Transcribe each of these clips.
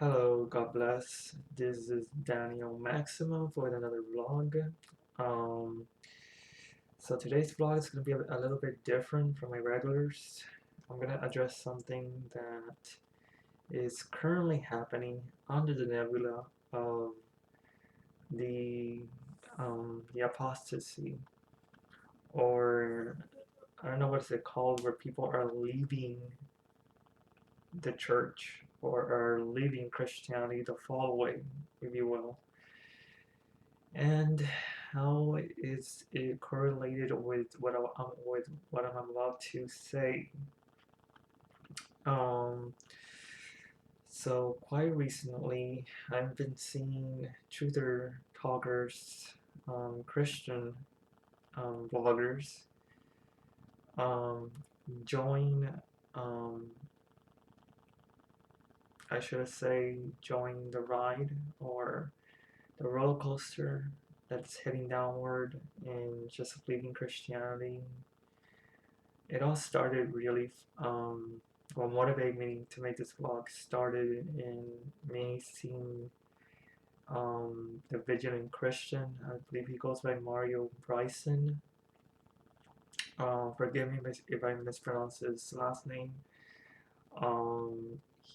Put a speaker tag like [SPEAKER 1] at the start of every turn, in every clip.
[SPEAKER 1] Hello, God bless. This is Daniel Maximum for another vlog. Um, so today's vlog is going to be a little bit different from my regulars. I'm going to address something that is currently happening under the nebula of the the apostasy, or I don't know what's it called, where people are leaving the church or are leaving Christianity to fall away, if you will. And how is it correlated with what I'm about to say? Um, so quite recently, I've been seeing truther talkers, Christian bloggers, um, join. Um, I should say join the ride or the roller coaster that's heading downward and just leaving Christianity. It all started really, what motivated me to make this vlog started in me seeing the Vigilant Christian. I believe he goes by Mario Bryson. Forgive me if I mispronounce his last name.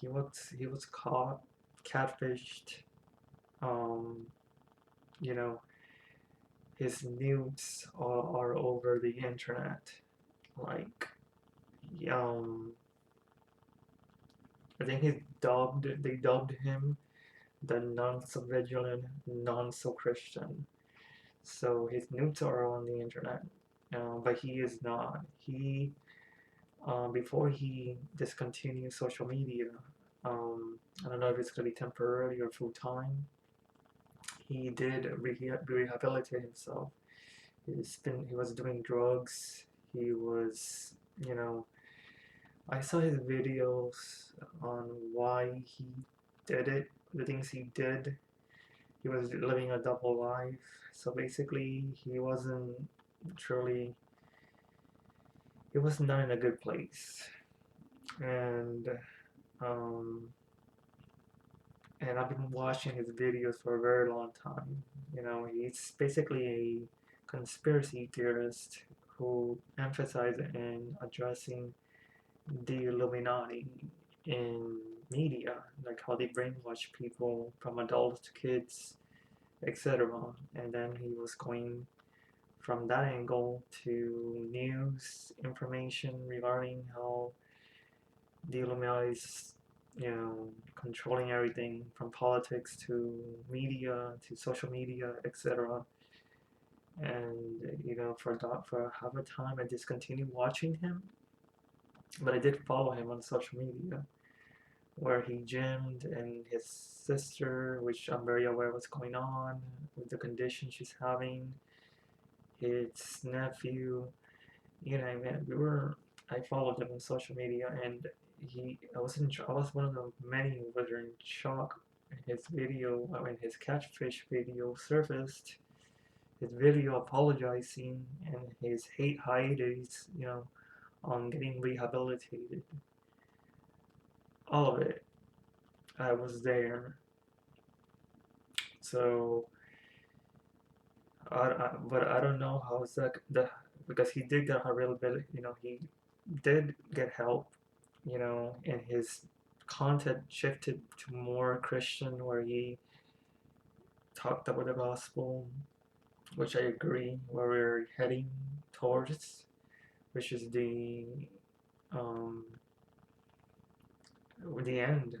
[SPEAKER 1] He was caught, catfished. Um, you know, his nudes are over the internet. Like, um, I think they dubbed him the non-so-vigilant, non-so-Christian. So his nudes are on the internet, but he is not. Before he discontinued social media, I don't know if it's going to be temporary or full time, he did rehabilitate himself. He was doing drugs. He was, you know, I saw his videos on why he did it, the things he did. He was living a double life. So basically, truly, he was not in a good place. And, um, and I've been watching his videos for a very long time. He's basically a conspiracy theorist who emphasizes in addressing the Illuminati in media, like how they brainwash people from adults to kids, etc. And then he was going from that angle to news information regarding how the Illuminati is, controlling everything from politics to media to social media, etc. And for half a time, I discontinued watching him, but I did follow him on social media, where he gymmed and his sister, which I'm very aware what's going on with the condition she's having, his nephew, man, I followed him on social media, and I was one of the many who were in shock. When his catfish video surfaced, his video apologizing and his hate hiatus, on getting rehabilitated. All of it, I was there. So, but I don't know how is that because he did get rehabilitated. He did get help. And his content shifted to more Christian, where he talked about the gospel, which I agree, where we're heading towards, which is um, the end.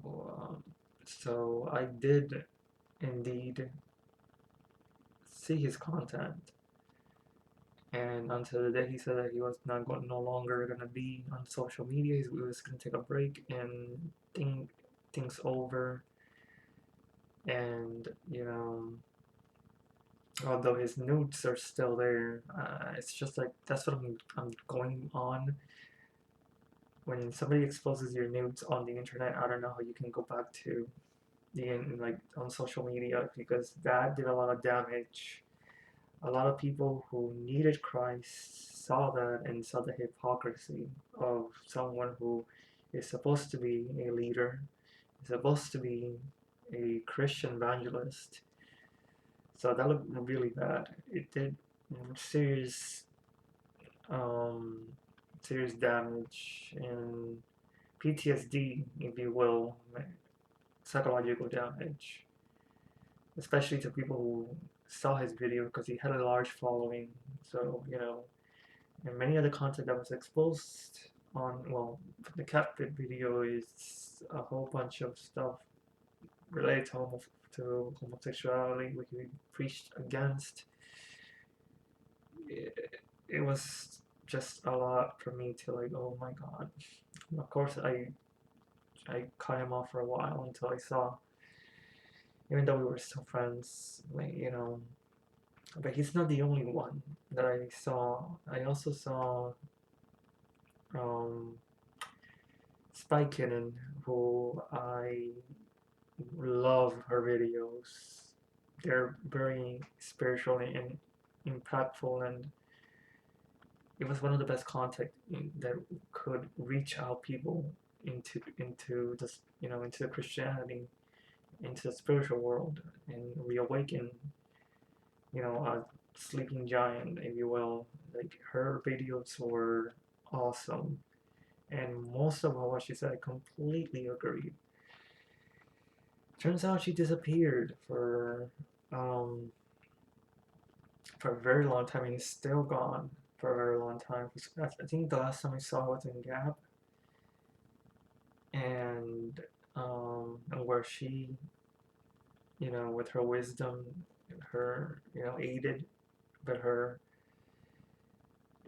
[SPEAKER 1] Um, so I did indeed see his content, and until the day he said that he was no longer gonna be on social media, he was gonna take a break and think things over. And although his nudes are still there, it's just like that's what I'm going on. When somebody exposes your nudes on the internet, I don't know how you can go back to like on social media, because that did a lot of damage. A lot of people who needed Christ saw that and saw the hypocrisy of someone who is supposed to be a leader, is supposed to be a Christian evangelist. So that looked really bad. It did serious um, serious damage and PTSD, if you will, psychological damage, especially to people who saw his video because he had a large following. So, and many other content that was exposed on, well, the catfit video is a whole bunch of stuff related to homosexuality, which he preached against. It was just a lot for me to like, oh my god. Of course, I cut him off for a while until I saw, even though we were still friends, like, but he's not the only one that I saw. I also saw um, Spy Kitten, who I love her videos. They're very spiritual and impactful, and it was one of the best content that could reach out people into this, into the Christianity, into the spiritual world, and reawaken, a sleeping giant, if you will. Like, her videos were awesome, and most of what she said, I completely agree. Turns out she disappeared for a very long time, and is still gone for a very long time. I think the last time I saw her was in Gap, and where she, with her wisdom, her, aided, but her,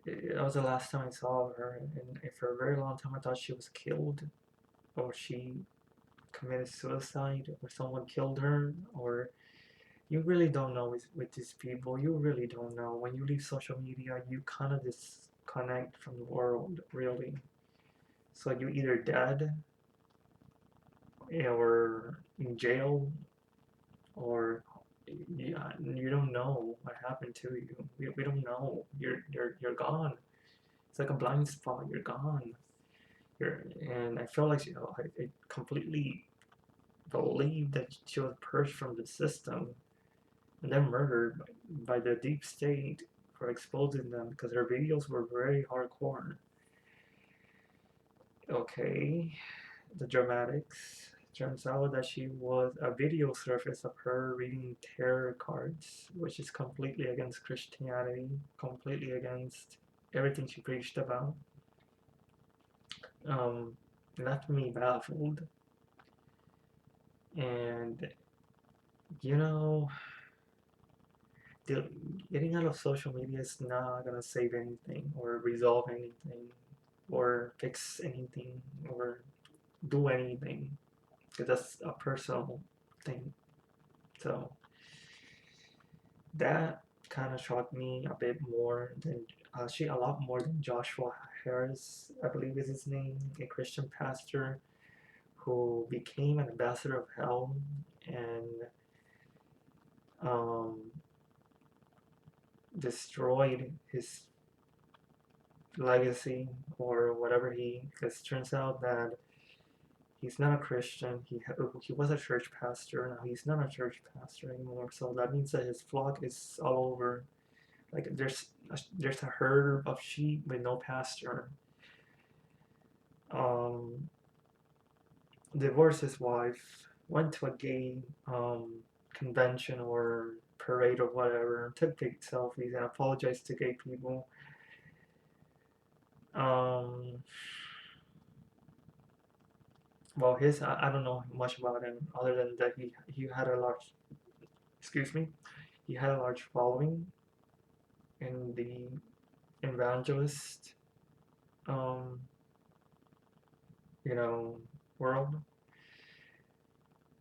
[SPEAKER 1] that was the last time I saw her, and for a very long time I thought she was killed, or she committed suicide, or someone killed her, or you really don't know with these people. You really don't know. When you leave social media, you kind of disconnect from the world, really. So you either dead, or in jail, or yeah, you don't know what happened to you. We don't know. You're gone. It's like a blind spot. You're gone. And I felt like, I completely believed that she was purged from the system and then murdered by the deep state for exposing them because her videos were very hardcore. Okay, the dramatics. Turns out that she was a video surface of her reading tarot cards, which is completely against Christianity, completely against everything she preached about. Left me baffled. And, you know, getting out of social media is not gonna save anything or resolve anything or fix anything or do anything because that's a personal thing. So that kind of shocked me a bit more than a lot more than Joshua Harris, I believe is his name, a Christian pastor who became an ambassador of hell and um, destroyed his legacy or whatever because it turns out that he's not a Christian. He was a church pastor. Now he's not a church pastor anymore. So that means that his flock is all over. Like there's a herd of sheep with no pastor. Um, Divorced his wife, went to a gay convention or parade or whatever, took big selfies and apologized to gay people. Um, well, I don't know much about him other than that he had a large, excuse me, he had a large following in the evangelist, um, you know, world.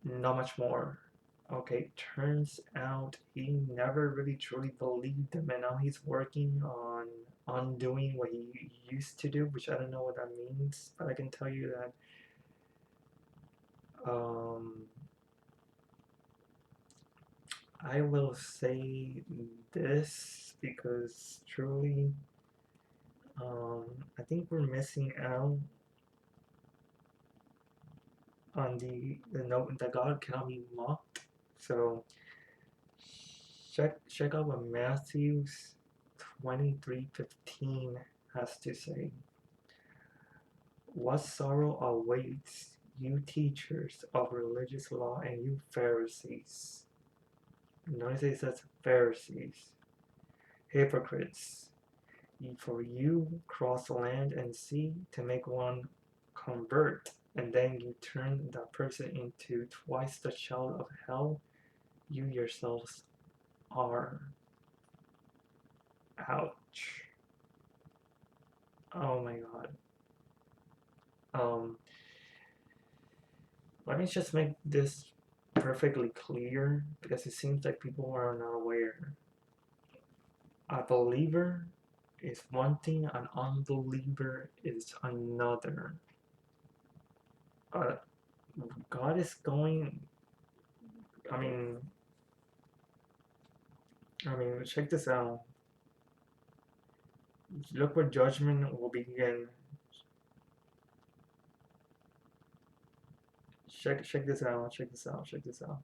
[SPEAKER 1] Not much more. Okay, turns out he never really truly believed him, and now he's working on undoing what he used to do, which I don't know what that means, but I can tell you that um, I will say this because truly, I think we're missing out on the note that God cannot be mocked. So check out what Matthew 23:15 has to say. What sorrow awaits you teachers of religious law and you Pharisees. Notice it says Pharisees, hypocrites. For you cross land and sea to make one convert, and then you turn that person into twice the child of hell you yourselves are. Ouch. Oh my god. Um, Let me just make this perfectly clear because it seems like people are not aware. A believer is one thing, an unbeliever is another. Uh, God is going. I mean, check this out. Look where judgment will begin. Check this out. Check this out. Check this out.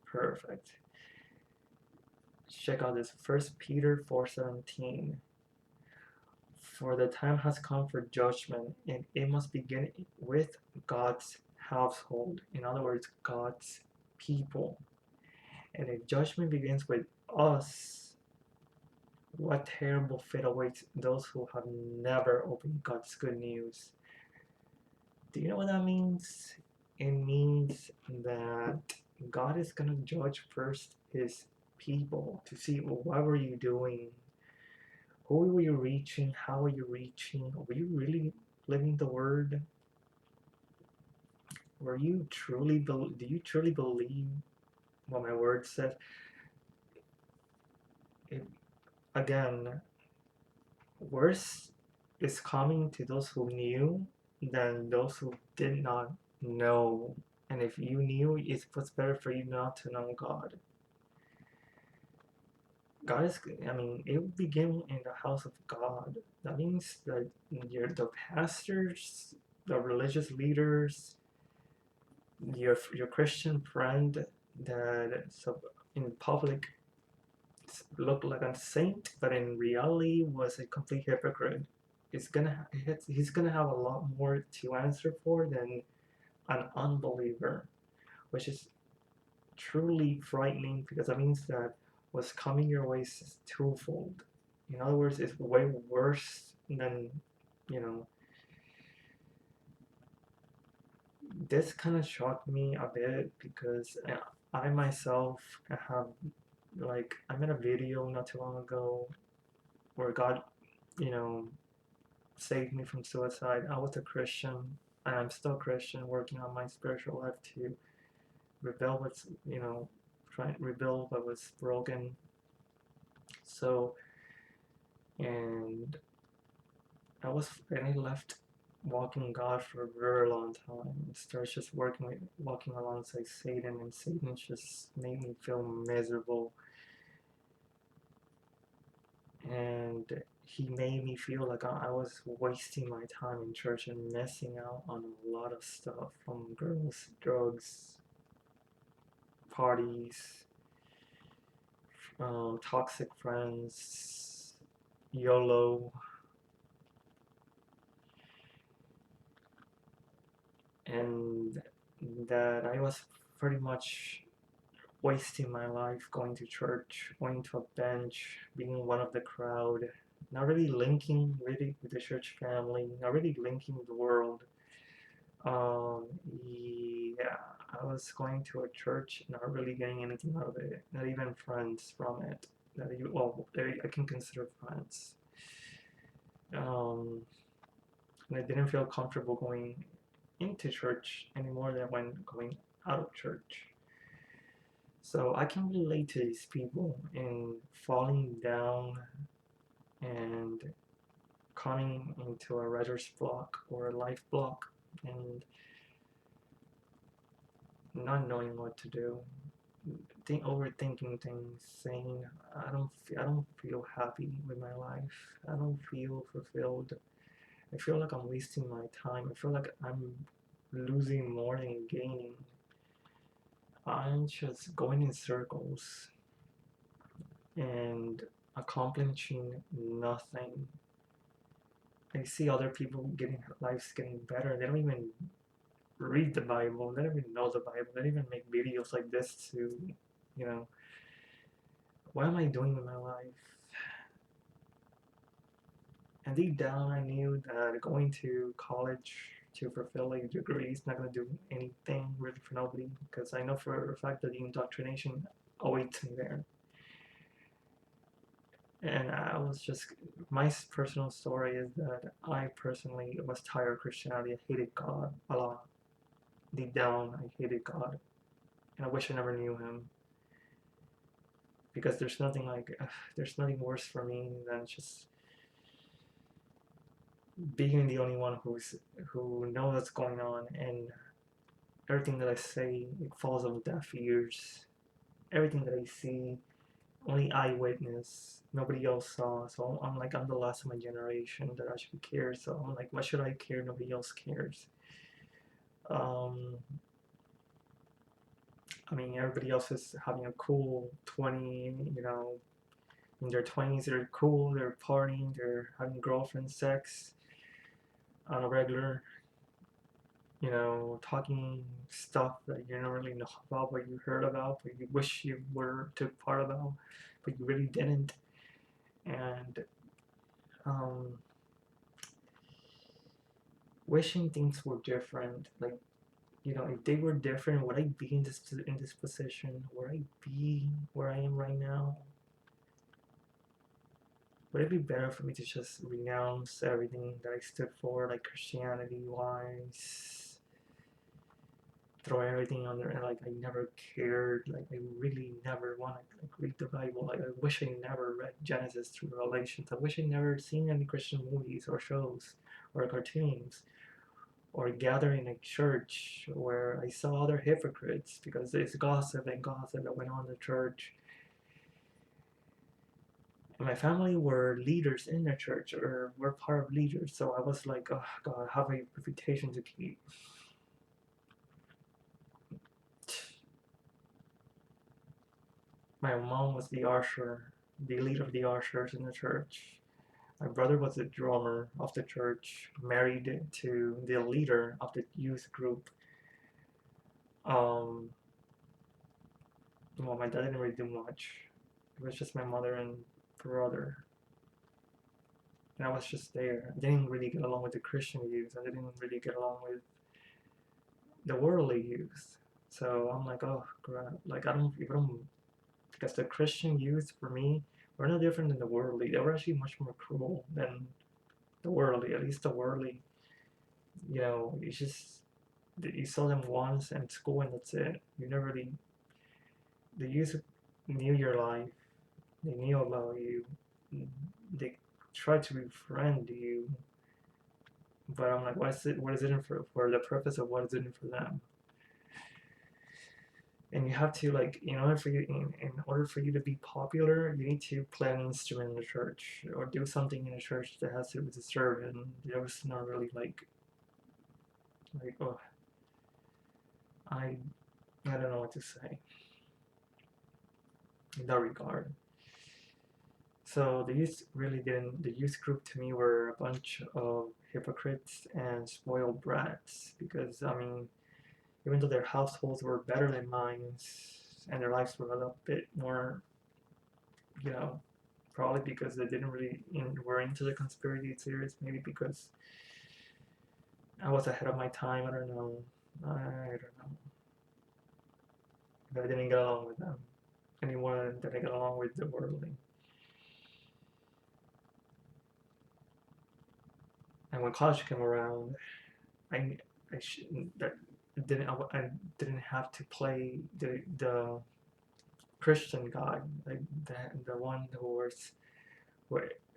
[SPEAKER 1] Perfect. Check out this. First Peter 4:17. For the time has come for judgment, and it must begin with God's household. In other words, God's people. And if judgment begins with us, what terrible fate awaits those who have never opened God's good news. Do you know what that means? It means that God is going to judge first his people to see, well, what were you doing? Who were you reaching? How were you reaching? Were you really living the word? Were you truly do you truly believe what my word says? It, again, worse is coming to those who knew than those who did not know. And if you knew, it was better for you not to know God. God is, it will begin in the house of God. That means that the pastors, the religious leaders, your Christian friend that so in public looked like a saint, but in reality was a complete hypocrite. He's gonna have a lot more to answer for than an unbeliever, which is truly frightening because that means that what's coming your way is twofold. In other words, it's way worse than, you know, this kind of shocked me a bit because I myself have, like, I made a video not too long ago where God, you know, saved me from suicide. I was a Christian, and I'm still a Christian, working on my spiritual life to rebuild what's, trying to rebuild what was broken. So, and I left walking God for a very long time. I started just walking alongside Satan, and Satan just made me feel miserable. And he made me feel like I was wasting my time in church and missing out on a lot of stuff, from girls, drugs, parties, toxic friends, YOLO, and that I was pretty much wasting my life going to church, going to a bench, being one of the crowd, not really linking really with the church family, not really linking with the world. Um, yeah, I was going to a church, not really getting anything out of it, not even friends from it. I can consider friends. Um, and I didn't feel comfortable going into church anymore than when going out of church. So I can relate to these people in falling down and coming into a writer's block or a life block and not knowing what to do, overthinking things, saying I don't feel happy with my life. I don't feel fulfilled. I feel like I'm wasting my time. I feel like I'm losing more than gaining. I'm just going in circles and accomplishing nothing. I see other people getting lives getting better. They don't even read the Bible. They don't even know the Bible. They don't even make videos like this to, you know, what am I doing with my life? And deep down, I knew that going to college to fulfill a degree is not going to do anything really for nobody, because I know for a fact that the indoctrination awaits me there. And I was just, my personal story is that I personally was tired of Christianity. I hated God a lot. Deep down, I hated God. And I wish I never knew him, because there's nothing worse for me than just being the only one who knows what's going on, and everything that I say, it falls on deaf ears. Everything that I see, only I witness. Nobody else saw. So I'm like, I'm the last of my generation that actually cares. So I'm like, why should I care? Nobody else cares. Um, I mean, everybody else is having a cool 20, in their 20s. They're cool. They're partying. They're having girlfriend sex on a regular. Talking stuff that you don't really know about, but you heard about, but you wish you were took part about, but you really didn't. And um, wishing things were different. Like, if they were different, would I be in this position? Would I be where I am right now? Would it be better for me to just renounce everything that I stood for, like Christianity wise? Throw everything on there, and like I never cared, like I really never want to like read the Bible. Like I wish I never read Genesis through Revelations. I wish I never seen any Christian movies or shows or cartoons, or gather in a church where I saw other hypocrites, because there's gossip and gossip that went on in the church. And my family were leaders in the church, or were part of leaders, so I was like, oh God, I have a reputation to keep. My mom was the usher, the leader of the ushers in the church. My brother was the drummer of the church, married to the leader of the youth group. Um, well, my dad didn't really do much. It was just my mother and brother. And I was just there. I didn't really get along with the Christian youth. I didn't really get along with the worldly youth. So I'm like, oh, crap. Like, I don't, because the Christian youth, for me, were no different than the worldly. They were actually much more cruel than the worldly. At least the worldly, it's just, you saw them once in school and that's it. You never really, the youth knew your life. They knew about you. They tried to befriend you. But I'm like, what is it in for the purpose of what is it in for them? And you have to, like, in order for you to be popular, you need to play an instrument in the church, or do something in the church that has to do with the servant. There was not really like, oh, I I don't know what to say in that regard. So the youth group to me were a bunch of hypocrites and spoiled brats, because I mean, even though their households were better than mine, and their lives were a little bit more, you know, probably because they didn't really were into the conspiracy theories, maybe because I was ahead of my time. I don't know. I don't know. But I didn't get along with them any more than I got along with the worldly. And when college came around, I I that I didn't have to play the Christian God, like the one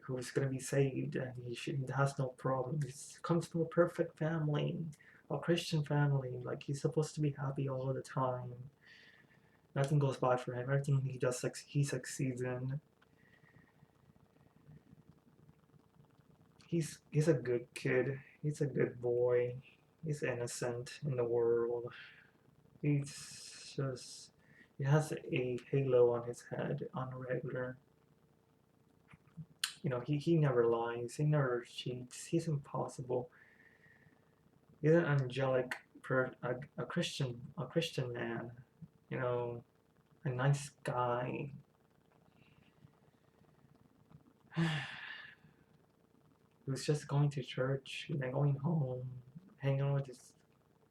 [SPEAKER 1] who's gonna be saved, and he has no problem. He comes from a perfect family, a Christian family. Like, he's supposed to be happy all the time. Nothing goes bad for him. Everything he does, he succeeds in. He's a good kid. He's a good boy. He's innocent in the world. He's just, he has a halo on his head on a regular. He never lies, he never cheats, he's impossible. He's an angelic, a Christian man, you know, a nice guy. Who's just going to church and then going home, hanging out with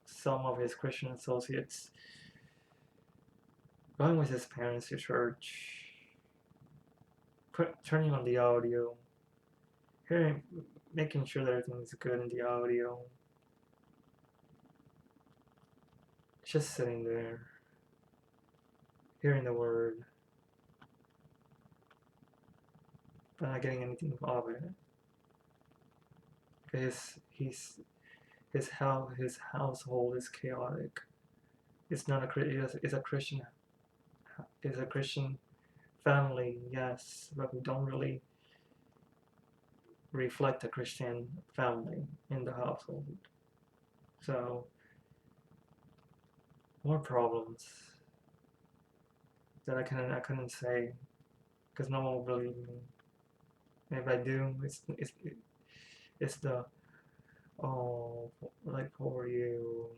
[SPEAKER 1] some of his Christian associates, going with his parents to church, turning on the audio, hearing, making sure that everything's good in the audio, just sitting there, hearing the word, but not getting anything of it. Because his household is chaotic. It's not it's a Christian family, yes, but we don't really reflect a Christian family in the household. So more problems that I couldn't say because no one will believe me. And if I do, it's the oh, like, who are you?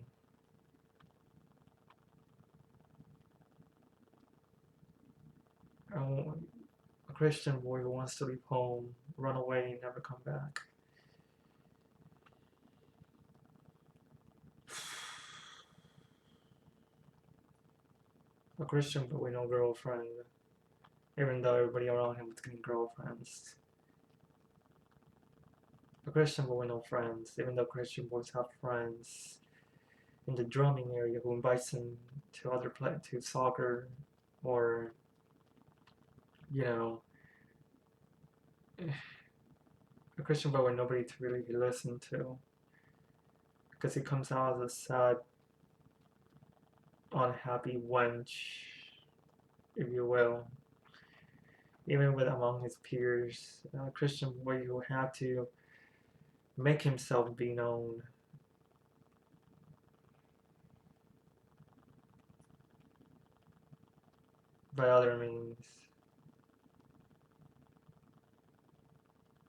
[SPEAKER 1] Oh, a Christian boy who wants to leave home, run away, and never come back. A Christian boy with no girlfriend, even though everybody around him was getting girlfriends. A Christian boy with no friends, even though Christian boys have friends in the drumming area who invites him to to soccer, or you know, a Christian boy with nobody to really listen to, because he comes out as a sad, unhappy wench, if you will, even with among his peers. A Christian boy who had to make himself be known. By other means,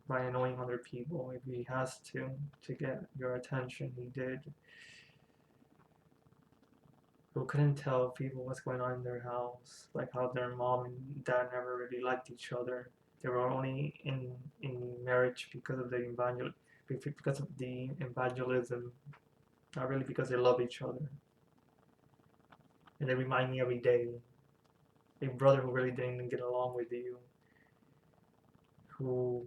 [SPEAKER 1] by annoying other people if he has to get your attention. He did. Who couldn't tell people what's going on in their house, like how their mom and dad never really liked each other. They were only in marriage because of the evangelism, not really because they love each other. And they remind me every day, a brother who really didn't get along with you, who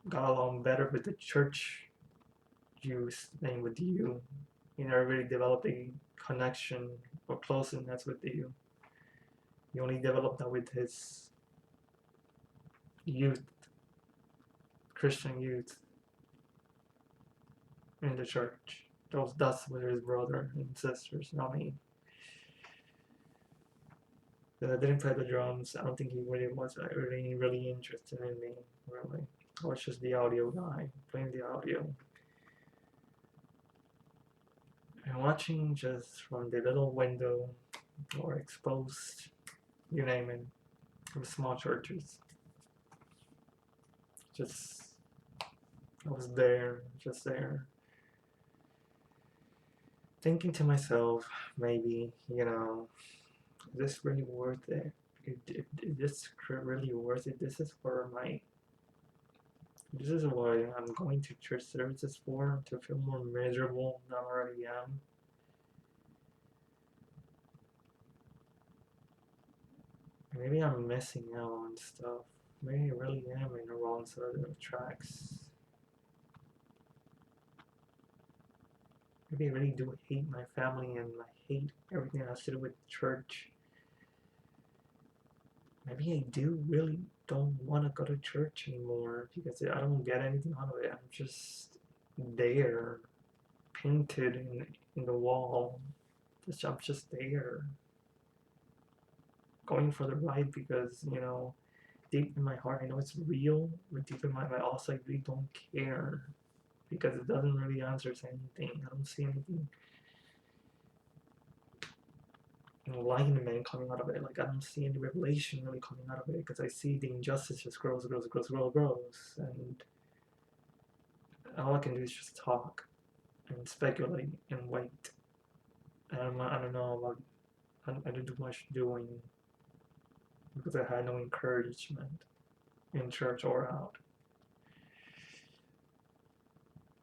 [SPEAKER 1] got along better with the church Jews than with you. He never really developed a connection or closeness with you. He only developed that with his youth, Christian youth in the church. That's with his brother and sisters, not me. Because I didn't play the drums, I don't think he really was really interested in me, really. I was just the audio guy, playing the audio. And watching just from the little window or exposed, you name it, from small churches. Just, I was there, just there. Thinking to myself, maybe, is this really worth it? Is this really worth it? This is what I'm going to church services for, to feel more miserable than I already am. Maybe I'm missing out on stuff. Maybe I really am in the wrong side of tracks. Maybe I really do hate my family and I hate everything that has to do with church. Maybe I do really don't want to go to church anymore because I don't get anything out of it. I'm just there, painted in the wall. I'm just there, going for the ride because, deep in my heart, I know it's real, but deep in my also, I really don't care. because it doesn't really answer anything. I don't see anything enlightenment coming out of it. Like I don't see any revelation really coming out of it because I see the injustice just grows, and all I can do is just talk and speculate and wait. And I don't know about. I didn't do much doing because I had no encouragement in church or out.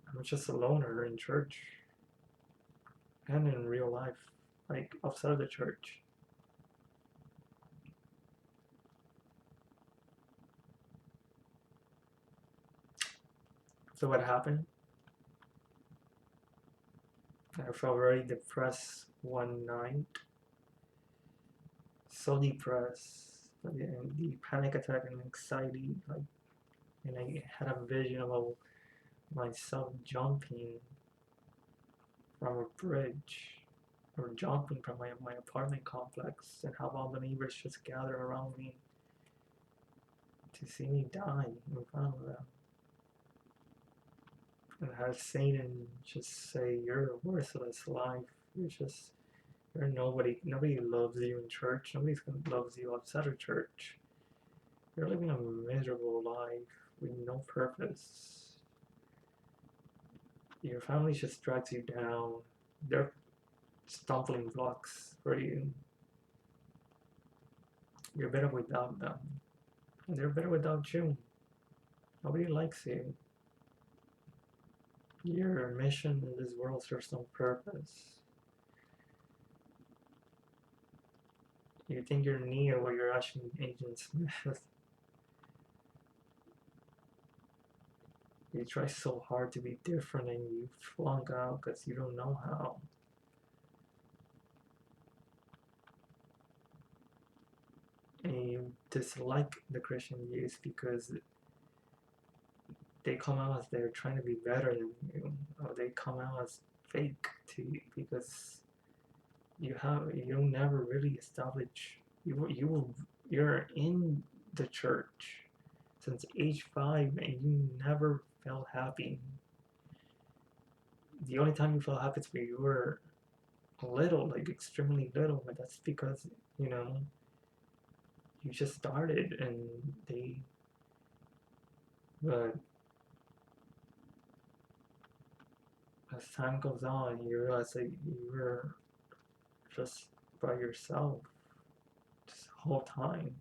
[SPEAKER 1] I'm just a loner in church and in real life, like outside of the church. So what happened? I felt very depressed one night, so depressed, and the panic attack and anxiety, like, and I had a vision of myself jumping from a bridge, or jumping from my apartment complex, and have all the neighbors just gather around me to see me die in front of them. And have Satan just say, "You're a worthless life. You're nobody. Nobody loves you in church. Nobody loves you outside of church. You're living a miserable life with no purpose. Your family just drags you down. They're stumbling blocks for you. You're better without them, and they're better without you. Nobody likes you. Your mission in this world serves no purpose. You think you're Neo or you're actually Agent Smith. You try so hard to be different and you flunk out because you don't know how. And you dislike the Christian youth because they come out as they're trying to be better than you, or they come out as fake to you because you never really establish you're in the church since age 5 and you never felt happy. The only time you felt happy is when you were little, like extremely little, but that's because you know you just started and they but as time goes on you realize that you were just by yourself this whole time.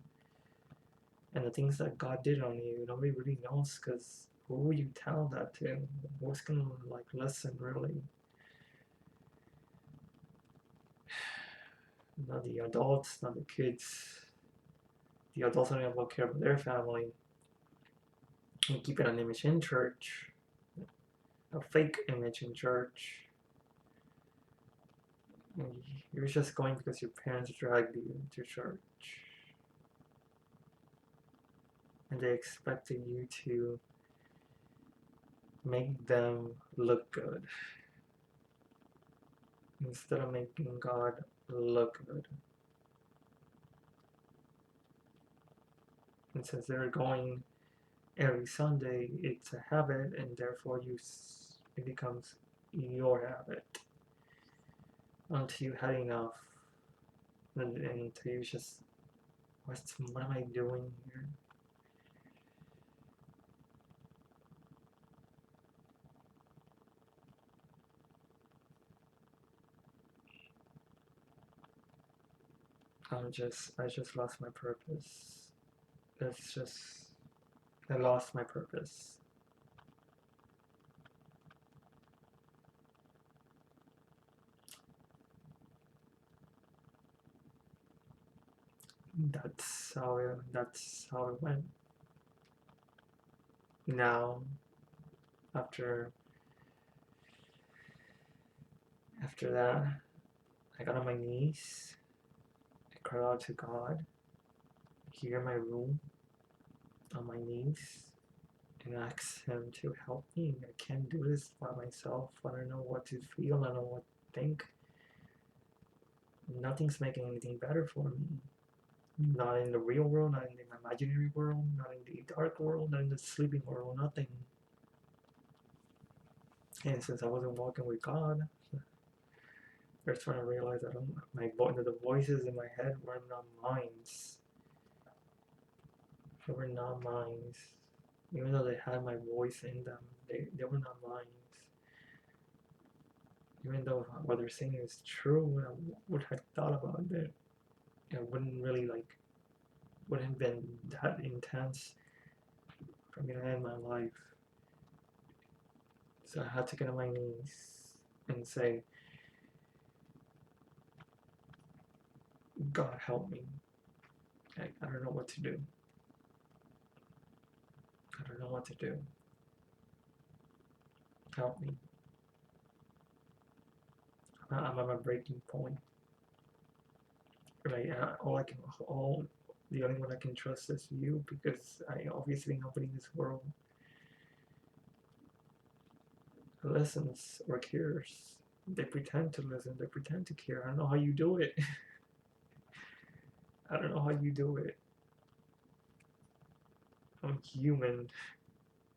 [SPEAKER 1] And the things that God did on you, nobody really knows because who will you tell that to? Who's gonna like listen really? Not the adults, not the kids. The adults don't even care about their family and keeping an image in church, a fake image in church. And you're just going because your parents dragged you to church. And they expected you to make them look good instead of making God look good. And since they're going every Sunday, it's a habit, and therefore it becomes your habit until you had enough, and until you just, what am I doing here? I just lost my purpose. It's just, I lost my purpose. That's how it went. Now, after that, I got on my knees. I cried out to God here in my room on my knees and asked Him to help me. I can't do this by myself. I don't know what to feel. I don't know what to think. Nothing's making anything better for me. Not in the real world, not in the imaginary world, not in the dark world, not in the sleeping world, nothing. And since I wasn't walking with God, that's when I realized that the voices in my head were not minds. They were not minds. Even though they had my voice in them, they were not minds. Even though what they're saying is true, and I would have thought about it, it wouldn't really wouldn't have been that intense for me to end my life. So I had to get on my knees and say, God help me. I don't know what to do. I don't know what to do. Help me. I'm at my breaking point. Right? The only one I can trust is you, because I obviously nobody in this world listens or cares. They pretend to listen. They pretend to care. I don't know how you do it. I don't know how you do it. I'm human.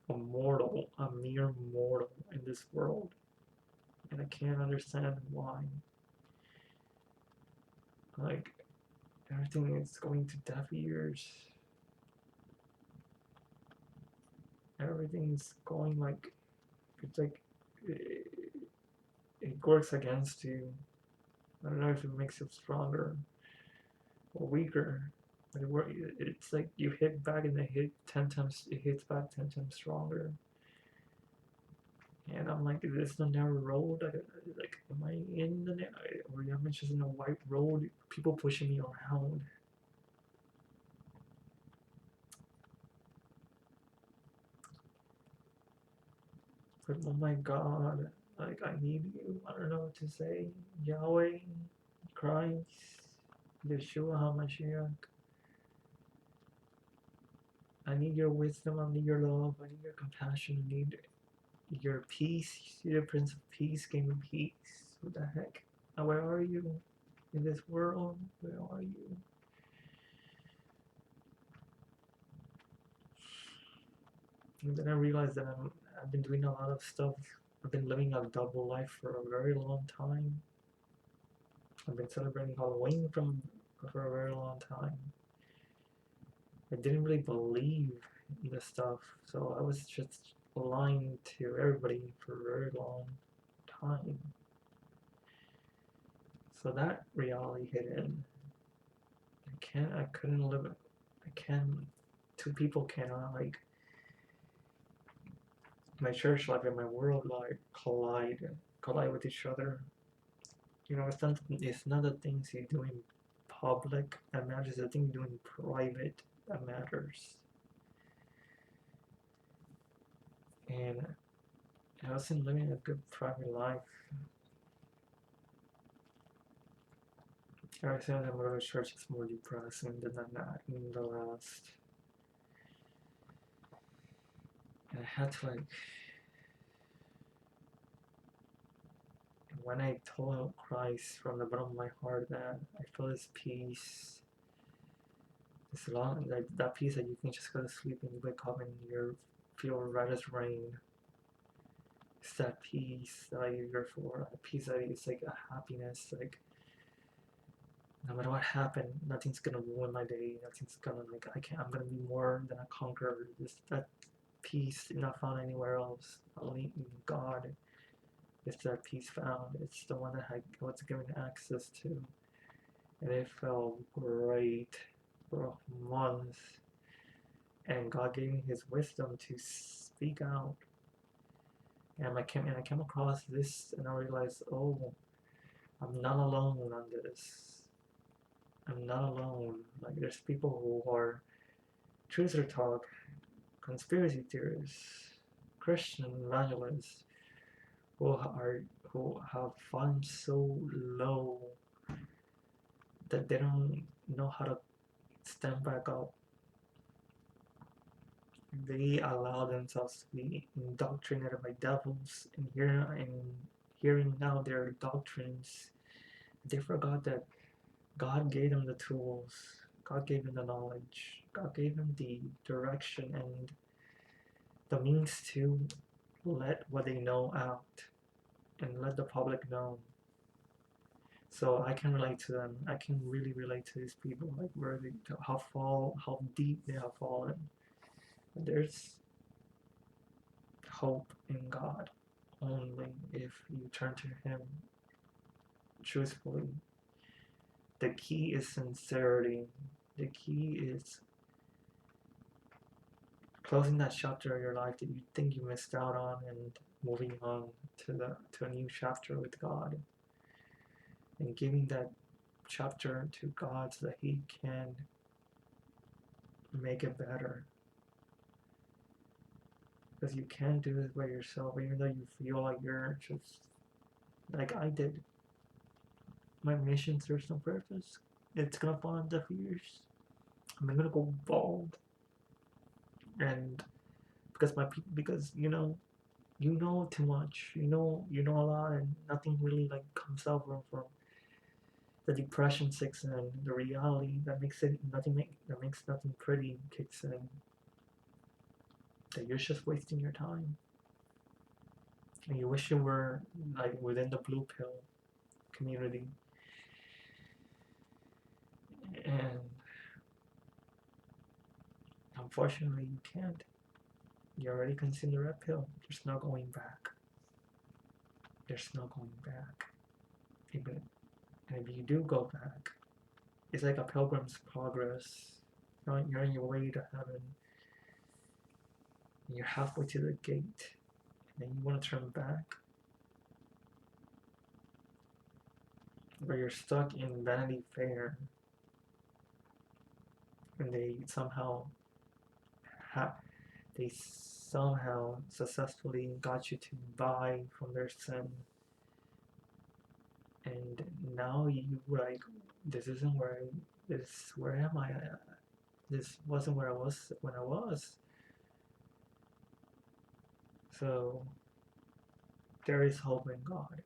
[SPEAKER 1] I'm mortal. A mere mortal in this world, and I can't understand why. Like, everything is going to deaf ears. Everything's going it's like it, it works against you. I don't know if it makes you stronger or weaker, but it's like you hit back and it hits back 10 times stronger. And I'm like, is this the narrow road? Like, am I in the narrow, or am I just in a white road? People pushing me around. But oh my God, like, I need you. I don't know what to say. Yahweh, Christ, Yeshua HaMashiach. I need your wisdom. I need your love. I need your compassion. I need your peace. You're the Prince of Peace, King of Peace. What the heck? Where are you in this world? Where are you? And then I realized that I've been doing a lot of stuff. I've been living a double life for a very long time. I've been celebrating Halloween for a very long time. I didn't really believe in this stuff, so I was just lying to everybody for a very long time. So that reality hit in. I couldn't live it. I can't, two people cannot, like, my church life and my world life collide with each other. It's not the things you do in public that matters, it's the things you do in private that matters. And I wasn't living a good private life. Every time I go to church, it's more depressing than in the last. And I had to, like, when I told Christ from the bottom of my heart that I feel this peace, this long, that peace that you can just go to sleep and you wake up and you feel right as rain. It's that peace that I yearn for, a peace that is like a happiness, like, no matter what happened, nothing's gonna ruin my day. Nothing's gonna, like, I'm gonna be more than a conqueror. That peace not found anywhere else. Only in God is that peace found. It's the one that I was given access to, and it felt great for a month. And God gave me His wisdom to speak out. And I came across this, and I realized, oh, I'm not alone on this. I'm not alone. Like, there's people who are truth or talk, conspiracy theorists, Christian evangelists who have fallen so low that they don't know how to stand back up. They allow themselves to be indoctrinated by devils, and hearing now their doctrines, they forgot that God gave them the tools, God gave them the knowledge, God gave them the direction and the means to let what they know out and let the public know. So I can relate to them. I can really relate to these people, like where they, how deep they have fallen. There's hope in God only if you turn to Him truthfully. The key is sincerity. The key is closing that chapter of your life that you think you missed out on and moving on to a new chapter with God and giving that chapter to God so that He can make it better. Because you can't do this by yourself, even though you feel like you're just like I did. My mission serves no purpose. It's gonna fall on deaf ears. I'm gonna go bald, and because you know too much. You know a lot, and nothing really like comes out from the depression kicks in. The reality that makes nothing pretty kicks in. That you're just wasting your time, and you wish you were like within the blue pill community, and unfortunately you can't. You already consumed the red pill. There's no going back. There's no going back. Even and if you do go back, it's like a pilgrim's progress. You're on your way to heaven. And you're halfway to the gate, and then you want to turn back, or you're stuck in Vanity Fair, and ha- they somehow successfully got you to buy from their sin, and now you like, this isn't where am I at? This wasn't where I was when I was. So there is hope in God.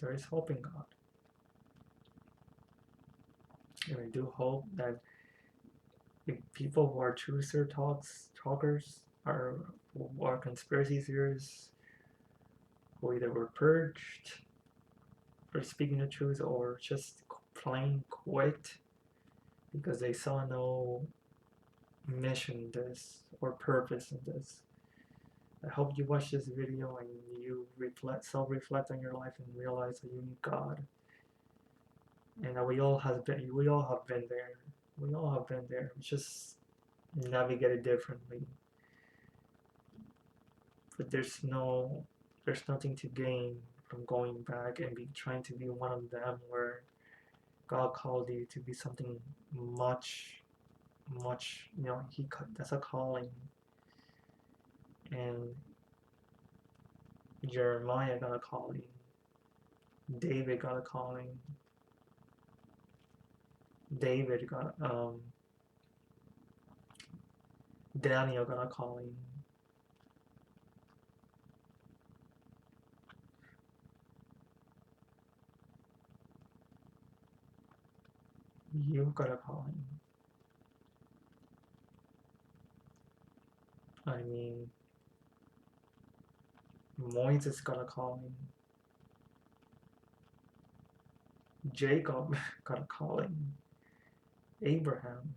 [SPEAKER 1] There is hope in God. And I do hope that if people who are truther talkers are conspiracy theorists who either were purged for speaking the truth or just plain quit because they saw no mission in this or purpose in this. I hope you watch this video and you self-reflect on your life and realize that you need God, and that we all have been there. We all have been there. We just navigate it differently. But there's nothing to gain from going back and trying to be one of them, where God called you to be something much, much. That's a calling, and Jeremiah got a calling. David got a calling. David got Daniel got a calling. You got a calling. I mean, Moses got a calling. Jacob got a calling. Abraham,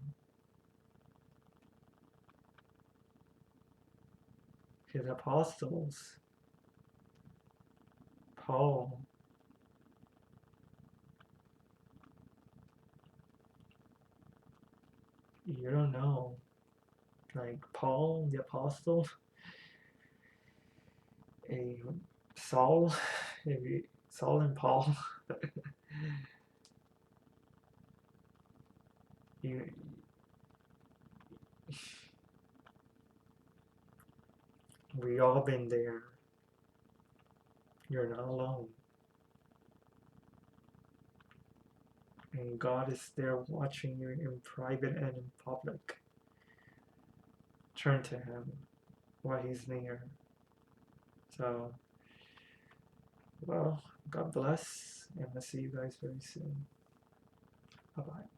[SPEAKER 1] his apostles, Paul. You don't know. Like Paul, the apostle, a Saul, Saul and Paul. you, we all been there. You're not alone. And God is there watching you in private and in public. Turn to Him while He's near. So, well, God bless, and I'll see you guys very soon. Bye bye.